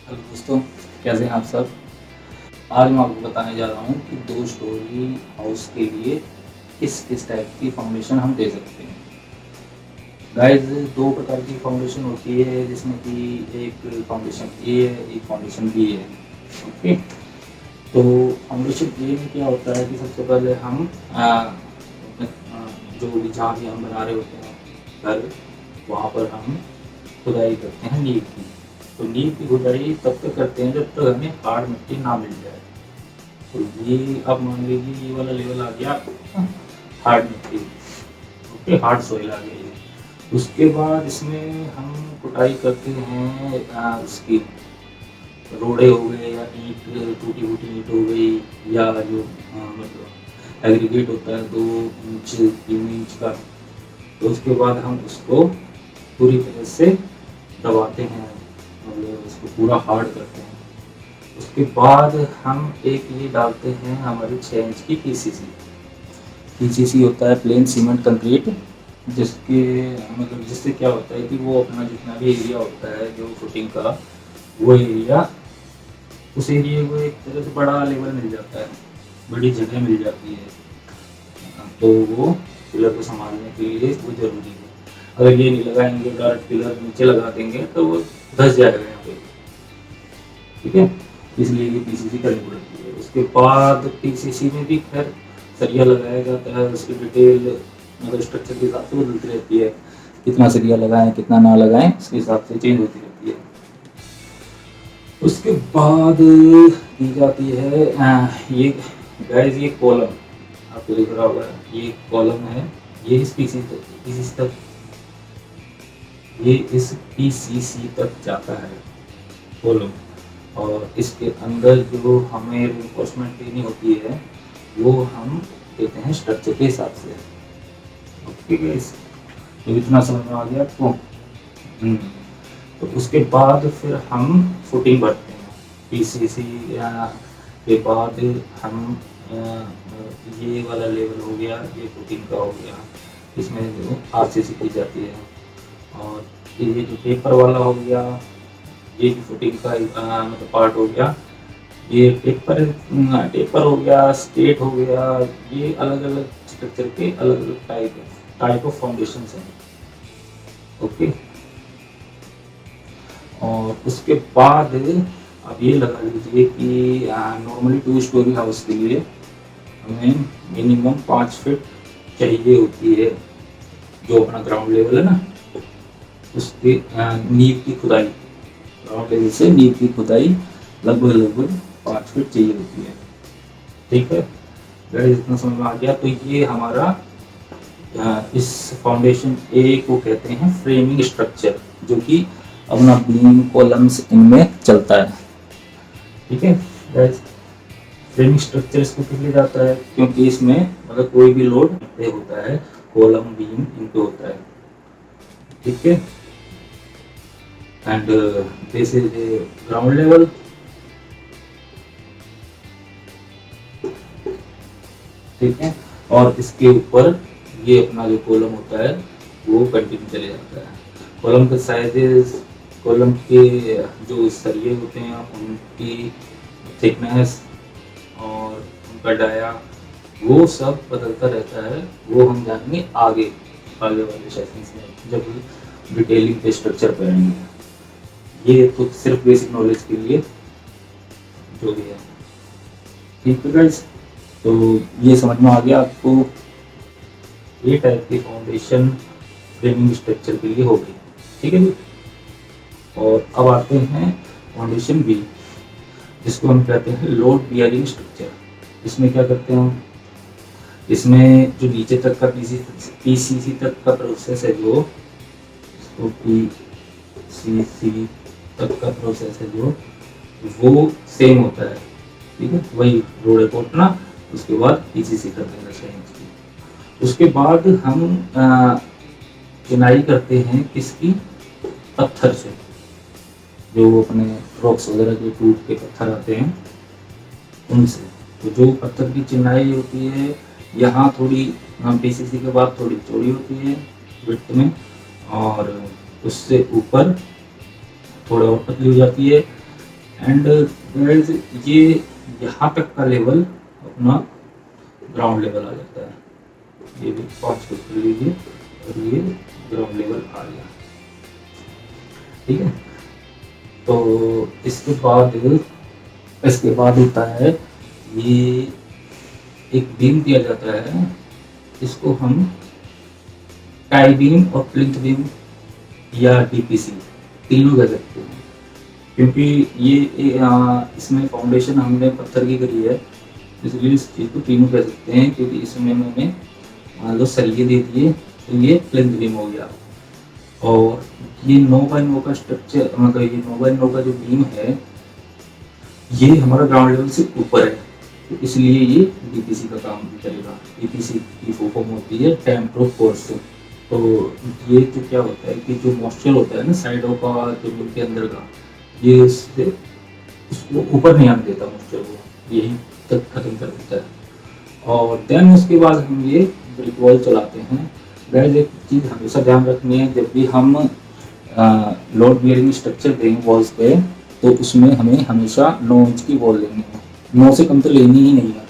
Hello दोस्तों, कैसे हैं आप सब। आज मैं आपको बताने जा रहा हूँ कि 2 स्टोरी हाउस के लिए किस किस टाइप की फाउंडेशन हम दे सकते हैं। गाइस, 2 प्रकार की फाउंडेशन होती है, जिसमें कि एक फाउंडेशन ए है, एक फाउंडेशन बी है। ओके, तो फाउंडेशन ए में क्या होता है कि सबसे पहले हम जो भी जहाँ भी हम बना रहे होते हैं घर, वहाँ पर हम खुदाई करते हैं नींव की। तो नींव की खुदाई तब तक करते हैं जब तक हमें हार्ड मिट्टी ना मिल जाए। तो ये अब मान लीजिए ये वाला लेवल आ गया हार्ड मिट्टी। ओके, हार्ड सॉइल आ गई है। उसके बाद इसमें हम कुटाई करते हैं उसकी रोड़े हो गए या ईंट, टूटी फूटी ईंट हो गई, या जो मतलब एग्रीगेट होता है 2 इंच 3 इंच का। तो उसके बाद हम उसको पूरी तरह से दबाते हैं, मतलब उसको पूरा हार्ड करते हैं। उसके बाद हम एक ये डालते हैं हमारी 6 इंच की पीसीसी। पीसीसी होता है प्लेन सीमेंट कंक्रीट, जिसके मतलब जिससे क्या होता है कि वो अपना जितना भी एरिया होता है जो फुटिंग का, वो एरिया उस एरिया को एक तरह से बड़ा लेवल मिल जाता है, बड़ी जगह मिल जाती है। तो वो पिलर को संभालने के लिए वो जरूरी है। अगर ये नहीं लगाएंगे, डायरेक्ट पिलर नीचे लगा देंगे तो वो धस जाएगा यहाँ पे। ठीक है, इसलिए ये पीसीसी करनी पड़ती है। उसके बाद पीसीसी में भी खैर सरिया लगाया जाता है, उसकी डिटेल मतलब स्ट्रक्चर के हिसाब से बदलती रहती है। कितना सरिया लगाएं कितना ना लगाएं उसके हिसाब से चेंज होती रहती है। उसके बाद की जाती है ये गाइस, ये कॉलम आपको दिख रहा होगा, ये कॉलम है। ये इस पीसीसी तक ये इस पीसीसी तक जाता है कॉलम। और इसके अंदर जो हमें रिइंफोर्समेंट देनी होती है वो हम देते हैं स्ट्रक्चर के हिसाब से। ओके गाइस, तो इतना समझ में आ गया आपको। तो उसके बाद फिर हम फुटिंग भरते हैं पीसीसी के बाद। हम ये वाला लेवल हो गया, ये फुटिंग का हो गया, इसमें जो आरसीसी की जाती है। और ये जो पेपर वाला हो गया, ये भी फुटिंग का मतलब पार्ट हो गया। ये टेपर हो गया, स्टेट हो गया। ये अलग अलग स्ट्रक्चर के अलग अलग टाइप ऑफ फाउंडेशन हैं। ओके, और उसके बाद अब ये लगा लीजिए कि नॉर्मली 2 स्टोरी हाउस के लिए हमें मिनिमम 5 फीट चाहिए होती है। जो अपना ग्राउंड लेवल है ना, उसके नींव की खुदाई, ग्राउंड लेवल से नींव की खुदाई लगभग लगभग 5 फीट चाहिए होती है। ठीक है, गाइस इतना समझ में आ गया। तो ये हमारा इस फाउंडेशन ए को कहते हैं फ्रेमिंग स्ट्रक्चर, जो कि अपना बीम कॉलम्स इनमें चलता है। ठीक है गाइस, फ्रेमिंग स्ट्रक्चर इसको किस लिए जाता है, क्योंकि इसमें मतलब कोई भी लोड पे होता है, कॉलम बीम इन पे होता है। ठीक है, and this is ground level. ठीक है, और इसके ऊपर ये अपना जो कॉलम होता है वो कंटिन्यू चले जाता है। कॉलम के साइजेस, कॉलम के जो सरिये होते हैं उनकी थिकनेस और उनका डाया, वो सब बदलता रहता है। वो हम जानेंगे आगे आगे वाले सेशंस में, जब डिटेलिंग पे स्ट्रक्चर पढ़ेंगे। ये तो सिर्फ बेसिक नॉलेज के लिए जो भी है। ठीक है गाइस, तो ये समझ में आ गया आपको, ये टाइप की फाउंडेशन फ्रेमिंग स्ट्रक्चर के लिए हो गई। ठीक है जी, और अब आते हैं फाउंडेशन बी, जिसको हम कहते हैं लोड बियरिंग स्ट्रक्चर। इसमें क्या करते हैं हम, इसमें जो नीचे तक का पीसीसी तक का प्रोसेस है, जो इसको पीसीसी तक का प्रोसेस है जो, वो सेम होता है। ठीक है, वही रोड़े पोतना, उसके बाद पीसीसी कर देना चाहिए। उसके बाद हम चिनाई करते हैं किसकी, पत्थर से, जो अपने रॉक्स वगैरह के टूट के पत्थर आते हैं उनसे। तो जो पत्थर की चिनाई होती है, यहाँ थोड़ी पीसीसी के बाद थोड़ी चौड़ी होती है विड्थ में, और उससे ऊपर थोड़ा और पतली हो जाती है। एंड गाइस ये यहाँ तक का लेवल अपना ग्राउंड लेवल आ जाता है। ये भी 5 फुट कर लीजिए और ये ग्राउंड लेवल आ गया, ठीक है। तो इसके बाद होता है ये एक बीम दिया जाता है, इसको हम टाई बीम और प्लिंथ बीम या डीपीसी तीनों कह सकते हैं, क्योंकि इसमें फाउंडेशन हमने पत्थर की करी है, इसलिए इस चीज़ को तीनों कह सकते हैं। क्योंकि इसमें मैंने मान लो सरिये दे दिए तो ये प्लिंथ बीम हो गया, और ये 9x9 का स्ट्रक्चर, मतलब ये 9x9 का जो बीम है ये हमारा ग्राउंड लेवल से ऊपर है, तो इसलिए ये डीपीसी का काम भी करेगा। डीपीसी की फुल फॉर्म होती है डैम प्रूफ कोर्स। तो ये तो क्या होता है कि जो मॉइस्चर होता है ना साइडों का, जमीन के अंदर का, ये उससे उसको ऊपर नहीं आने देता मॉइस्चर को, यही तक खत्म कर देता है। और देन उसके बाद हम ये ब्रिक वॉल चलाते हैं। गाइस एक चीज़ हमेशा ध्यान रखनी है, जब भी हम लोड बियरिंग स्ट्रक्चर देंगे वॉल्स पे, तो उसमें हमें हमेशा 9 इंच की वॉल लेनी है, 9 से कम तो लेनी ही नहीं है,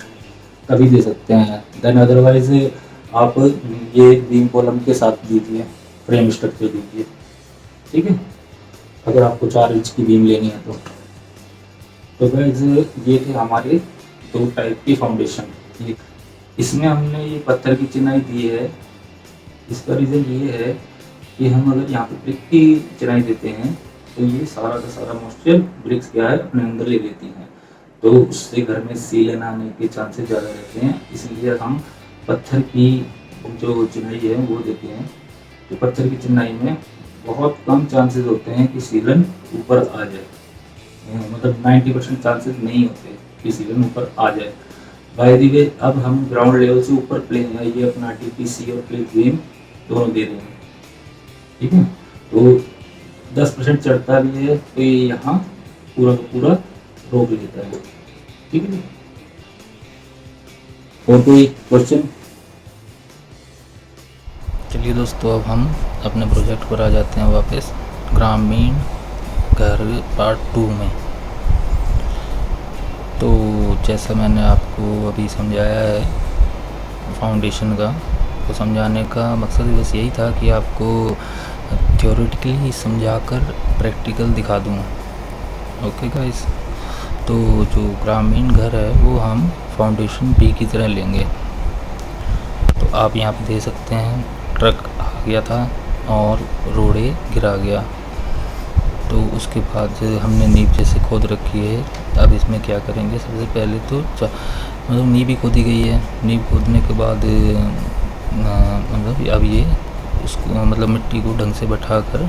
तभी दे सकते हैं। देन अदरवाइज आप ये बीम कॉलम के साथ दीजिए, फ्रेम स्ट्रक्चर दीजिए, ठीक है, अगर आपको 4 इंच की बीम लेनी है तो गाइस ये थे हमारे 2 टाइप की फाउंडेशन। इसमें हमने ये पत्थर की चिनाई दी है, इसका रीज़न ये है कि हम अगर यहाँ पे ब्रिक की चिनाई देते हैं तो ये सारा का सारा मॉइस्चर ब्रिक्स क्या है अपने अंदर ले लेती हैं, तो उससे घर में सीलन आने के चांसेस ज़्यादा रहते हैं। इसलिए हम पत्थर की जो चिनाई है वो देते हैं। तो पत्थर की चिनाई में बहुत कम चांसेस होते हैं कि सीलन ऊपर आ जाए, मतलब 90% चांसेस नहीं होते कि सीलन ऊपर आ जाए। बाय द वे अब हम ग्राउंड लेवल से ऊपर प्लेन है ये अपना डीपीसी और प्लेन बीम दोनों दे रहे हैं, ठीक है। तो 10% चढ़ता भी है तो ये यहाँ पूरा का पूरा रोक लेता है, ठीक है। और कोई क्वेश्चन? चलिए दोस्तों, अब हम अपने प्रोजेक्ट पर आ जाते हैं वापस, ग्रामीण घर पार्ट 2 में। तो जैसा मैंने आपको अभी समझाया है फाउंडेशन का, तो समझाने का मकसद बस यही था कि आपको थ्योरेटिकली समझाकर प्रैक्टिकल दिखा दूँ। ओके गाइस, तो जो ग्रामीण घर है वो हम फाउंडेशन बी की तरह लेंगे। तो आप यहाँ पे दे सकते हैं ट्रक आ गया था और रोड़े गिरा गया, तो उसके बाद हमने नींव जैसे खोद रखी है। अब इसमें क्या करेंगे, सबसे पहले तो मतलब नींव भी खोदी गई है। नींव खोदने के बाद मतलब अब ये उसको मतलब मिट्टी को ढंग से बैठाकर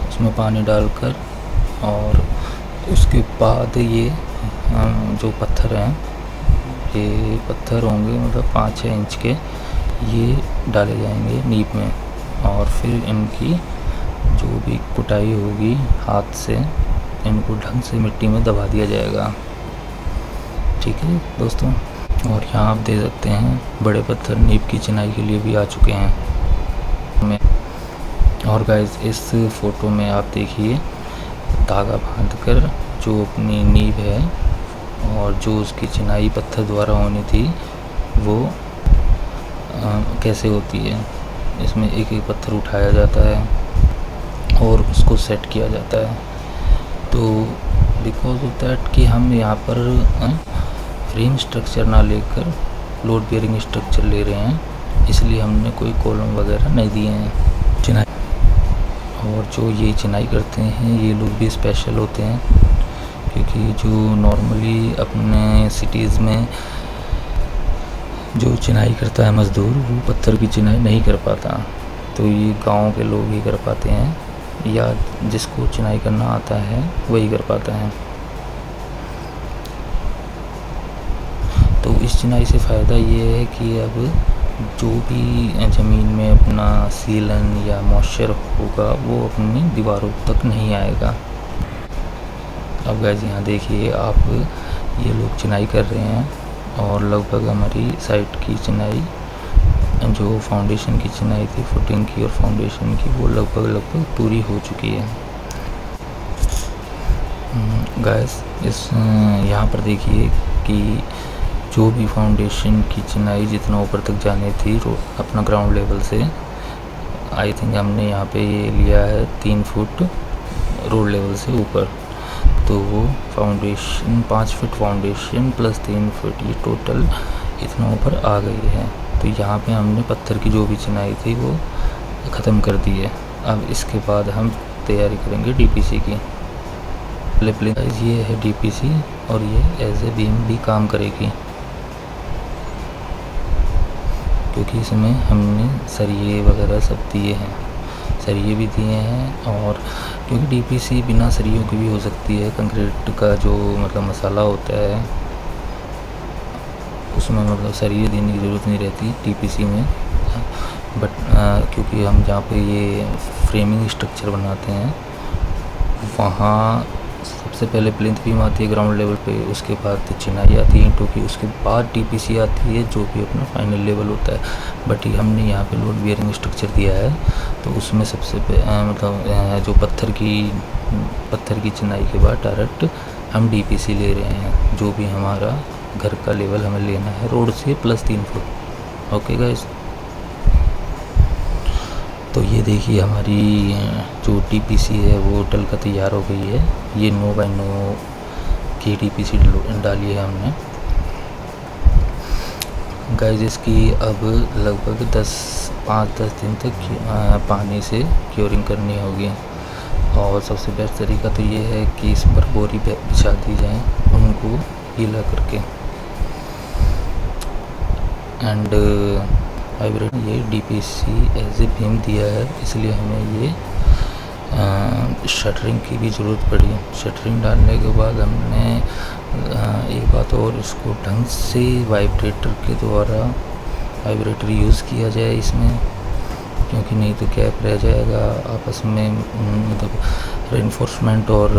उसमें पानी डालकर, और उसके बाद ये जो पत्थर हैं, ये पत्थर होंगे मतलब 5-6 इंच के, ये डाले जाएंगे नींव में, और फिर इनकी जो भी कुटाई होगी हाथ से, इनको ढंग से मिट्टी में दबा दिया जाएगा, ठीक है दोस्तों। और यहाँ आप दे सकते हैं बड़े पत्थर नींव की चिनाई के लिए भी आ चुके हैं। और गाइस इस फ़ोटो में आप देखिए धागा बांधकर जो अपनी नींव है और जो उसकी चिनाई पत्थर द्वारा होनी थी वो कैसे होती है। इसमें एक एक पत्थर उठाया जाता है और उसको सेट किया जाता है। तो बिकॉज ऑफ दैट कि हम यहाँ पर फ्रेम स्ट्रक्चर ना लेकर लोड बेयरिंग स्ट्रक्चर ले रहे हैं, इसलिए हमने कोई कॉलम वगैरह नहीं दिए हैं चिनाई। और जो ये चिनाई करते हैं ये लोग भी स्पेशल होते हैं, क्योंकि जो नॉर्मली अपने सिटीज़ में जो चिनाई करता है मज़दूर, वो पत्थर की चिनाई नहीं कर पाता, तो ये गांव के लोग ही कर पाते हैं, या जिसको चिनाई करना आता है वही कर पाता है। तो इस चिनाई से फ़ायदा ये है कि अब जो भी ज़मीन में अपना सीलन या मॉइस्चर होगा वो अपनी दीवारों तक नहीं आएगा। अब गाइस यहाँ देखिए आप, ये लोग चिनाई कर रहे हैं और लगभग हमारी साइड की चिनाई, जो फाउंडेशन की चिनाई थी फुटिंग की और फाउंडेशन की, वो लगभग पूरी हो चुकी है। गाइस यहाँ पर देखिए कि जो भी फाउंडेशन की चिनाई जितना ऊपर तक जानी थी अपना ग्राउंड लेवल से, आई थिंक हमने यहाँ पे ये लिया है 3 फुट रोड लेवल से ऊपर, तो वो foundation 5 foot foundation plus 3 foot ये टोटल इतना ऊपर आ गई है। तो यहाँ पे हमने पत्थर की जो भी चिनाई थी वो ख़त्म कर दी है। अब इसके बाद हम तैयारी करेंगे डीपीसी की। ये है डीपीसी और ये एज ए बीम भी काम करेगी, क्योंकि इसमें हमने सरिये वगैरह सब दिए हैं, सरिये भी दिए हैं। और क्योंकि डीपीसी बिना सरियों की भी हो सकती है, कंक्रीट का जो मतलब मसाला होता है उसमें मतलब सरिये देने की ज़रूरत नहीं रहती डीपीसी में। बट क्योंकि हम जहाँ पे ये फ्रेमिंग स्ट्रक्चर बनाते हैं वहाँ सबसे पहले प्लिंथ बीम आती है ग्राउंड लेवल पे, उसके बाद चिनाई आती है ईंटों की, उसके बाद डीपीसी आती है जो भी अपना फाइनल लेवल होता है। बट हमने यहाँ पे लोड बियरिंग स्ट्रक्चर दिया है, तो उसमें सबसे मतलब जो पत्थर की चिनाई के बाद डायरेक्ट हम डीपीसी ले रहे हैं, जो भी हमारा घर का लेवल हमें लेना है रोड से प्लस 3 फुट। ओके गाइस, तो ये देखिए हमारी जो डीपीसी है वो डल का तैयार हो गई है। ये 9x9 की डीपीसी डाली है हमने गाइस। इसकी अब लगभग 5-10 दिन तक पानी से क्योरिंग करनी होगी। और सबसे बेस्ट तरीका तो ये है कि इस पर बोरी बिछा दी जाए उनको गीला करके। एंड हाइब्रिड ये डीपीसी एज ए बीम दिया है, इसलिए हमें ये शटरिंग की भी ज़रूरत पड़ी। शटरिंग डालने के बाद हमने एक बात और, इसको ढंग से वाइब्रेटर के द्वारा वाइब्रेटर यूज़ किया जाए इसमें, क्योंकि नहीं तो गैप रह जाएगा आपस में, मतलब रेनफोर्समेंट और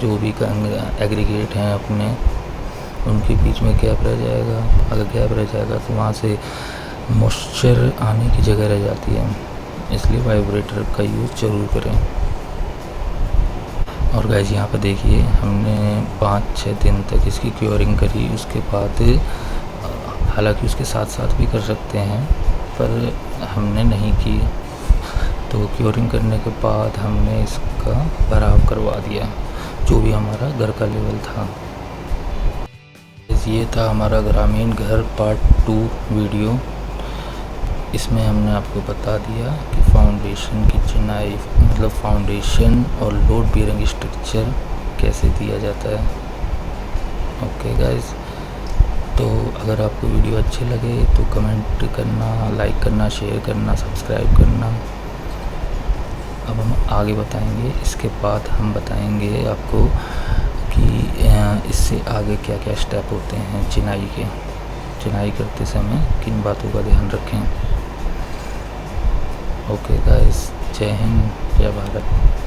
जो भी एग्रीगेट हैं अपने उनके बीच में गैप रह जाएगा। अगर गैप रह जाएगा तो वहाँ से मॉइस्चर आने की जगह रह जाती है, इसलिए वाइब्रेटर का यूज़ ज़रूर करें। और गाइस यहाँ पर देखिए हमने 5-6 दिन तक इसकी क्योरिंग करी, उसके बाद हालांकि उसके साथ साथ भी कर सकते हैं पर हमने नहीं की। तो क्योरिंग करने के बाद हमने इसका भराव करवा दिया, जो भी हमारा घर का लेवल था। ये था हमारा ग्रामीण घर पार्ट 2 वीडियो। इसमें हमने आपको बता दिया कि फाउंडेशन की चिनाई मतलब फाउंडेशन और लोड बियरिंग स्ट्रक्चर कैसे दिया जाता है। ओके गाइस, तो अगर आपको वीडियो अच्छे लगे तो कमेंट करना, लाइक करना, शेयर करना, सब्सक्राइब करना। अब हम आगे बताएंगे, इसके बाद हम बताएंगे आपको कि इससे आगे क्या क्या स्टेप होते हैं चिनाई करते समय किन बातों का ध्यान रखें। ओके गाइस, जय हिंद, जय भारत।